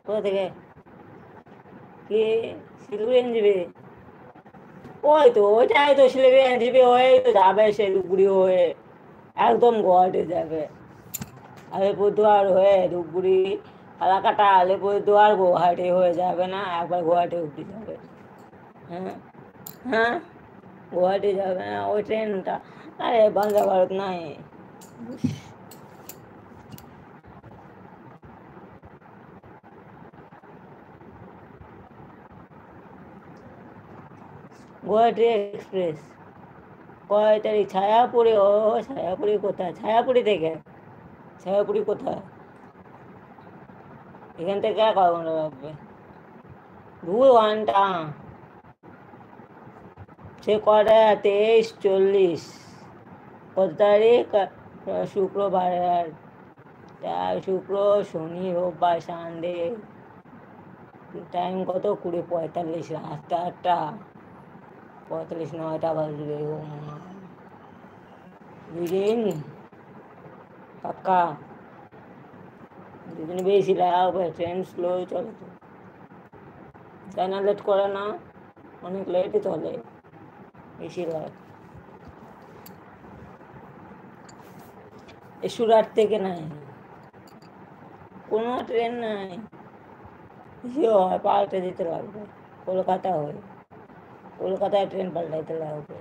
কোথা থেকে? কি শিলিগুড়ি এনজিবি? ওই তো ওইটাই তো শিলিগুড়ি এনজিবি হয়ে তো যাবে শিলিগুড়ি হয়ে একদম গুয়াহাটি যাবে। আলিপুরদুয়ার হয়ে ধূপগুড়ি ফালাকাটা আলিপুরদুয়ার গুয়াহাটি হয়ে যাবে না, একবার গুয়াহাটি অব্দি যাবে। হ্যাঁ হ্যাঁ, গুয়াহাটি যাবে না ওই ট্রেনটা। আরে বন্দে ভারত নাই। গুয়াহাটি এক্সপ্রেস কয় তারিখ? ছায়াপুরি? ও ছায়াপুরি কোথায়? ছায়াপুরি থেকে? ছায়াপুরি কোথায়? এখান থেকে কয় ঘন্টা লাগবে? 2 ঘন্টা? সে কটা? 23:40। কত তারিখ? শুক্রবার। শুক্র শনি রোববার সানডে। টাইম কত? 20:45। রাতটা 8:45, 9টা বাজবে। ও মা, দুদিন পাক্কা? দুদিন বেশি লাগবে, ট্রেন স্লো চলে তো। কেন লেট করে না? অনেক লেটই চলে, বেশিরভাগ। সুরাট থেকে নাই, কোনো ট্রেন নাই। হয় পাল্টে দিতে লাগবে, কলকাতা হয়ে কলকাতায় ট্রেন পাল্টাইতে লাগবে।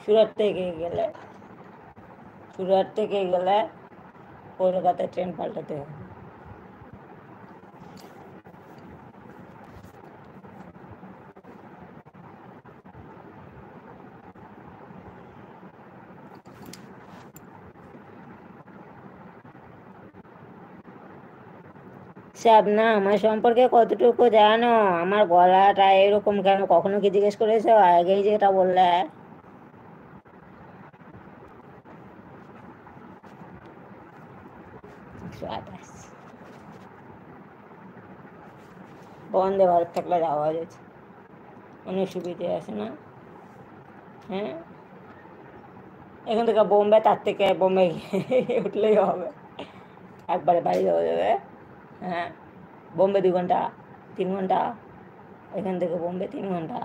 সুরাট থেকে গেলে সুরাট থেকে গেলে কলকাতায় ট্রেন পাল্টাতে হবে। শাবনা, আমার সম্পর্কে কতটুকু জানো? আমার গলাটা এরকম কেন? কখনো কি জিজ্ঞেস করেছো? আগেই যেটা বললে। 128। বন্দে ভারত থাকলে যাওয়া যেত, অনেক সুবিধে আছে না? হ্যাঁ, এখান থেকে বোম্বে, তার থেকে বোম্বে উঠলেই হবে, একবারে বাড়ি যাওয়া যাবে। হ্যাঁ, বোম্বে 2 ঘন্টা, 3 ঘন্টা। এখান থেকে বোম্বে 3 ঘন্টা।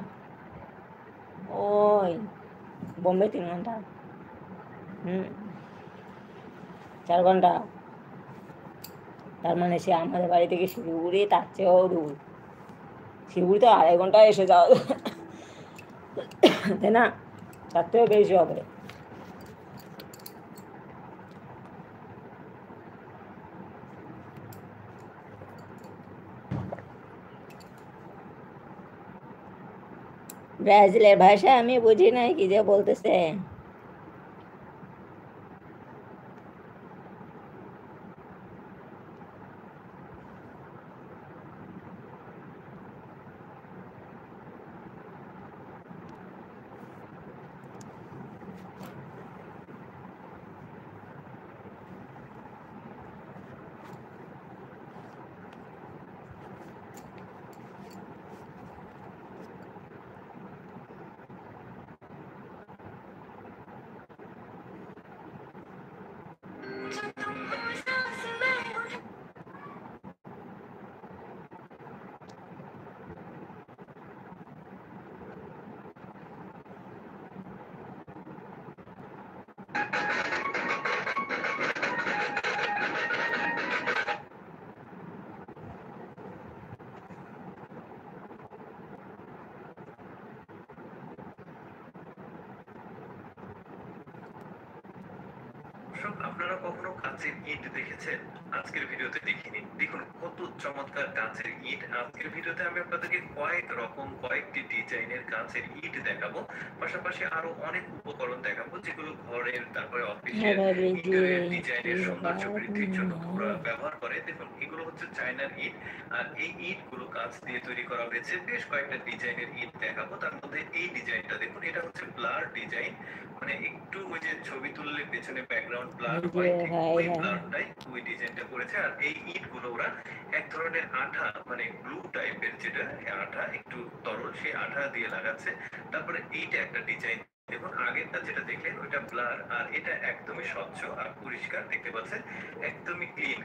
ওই বোম্বে 3 ঘন্টা। 4 ঘন্টা। তার মানে সে আমাদের বাড়ি থেকে শিলিগুড়ি তার চেয়েও দূর। শিলিগুড়ি তো 2.5 ঘন্টা এসে যাওয়া, তাই না? তার থেকেও বেশি হবে। ব্রাজিলের ভাষা আমি বুঝি নাই, কি যে বলতেছে। আপনারা কখনো কাঁচের ইট দেখেছেন? আজকের ভিডিওতে দেখে নিন, দেখুন কত চমৎকার কাঁচের ইট। আজকের ভিডিওতে আমি আপনাদেরকে কয়েকটি ডিজাইনের কাঁচের ইট দেখাবো, পাশাপাশি আরো অনেক উপকরণ দেখাবো যেগুলো ঘরের, তারপরে অফিসের ইন্টেরিয়র ডিজাইনের সৌন্দর্য বৃদ্ধির জন্য ওরা ব্যবহার করে। দেখুন এগুলো হচ্ছে চায়নার ইট, আর এই ইট গুলো কাঁচ দিয়ে তৈরি করা হয়েছে। বেশ কয়েকটা ডিজাইনের ইট দেখাবো, তার মধ্যে এই ডিজাইনটা দেখুন, এটা হচ্ছে ব্লার ডিজাইন, মানে একটু ওই যে ছবি তুললে পেছনে ব্যাকগ্রাউন্ড ব্লার হয়, ঠিক ওই ব্লারটাই ওই ডিজাইনটা করেছে। আর এই ইট গুলো ওরা এক ধরনের আঠা, মানে গ্লু টাইপের, যেটা আঠা একটু তরল, সেই আঠা দিয়ে লাগাচ্ছে। তারপরে এইটা একটা ডিজাইন দেখুন, আগেরটা যেটা দেখলেন ওইটা ব্লার, আর এটা একদমই স্বচ্ছ আর পরিষ্কার, দেখতে পাচ্ছেন একদমই ক্লিন।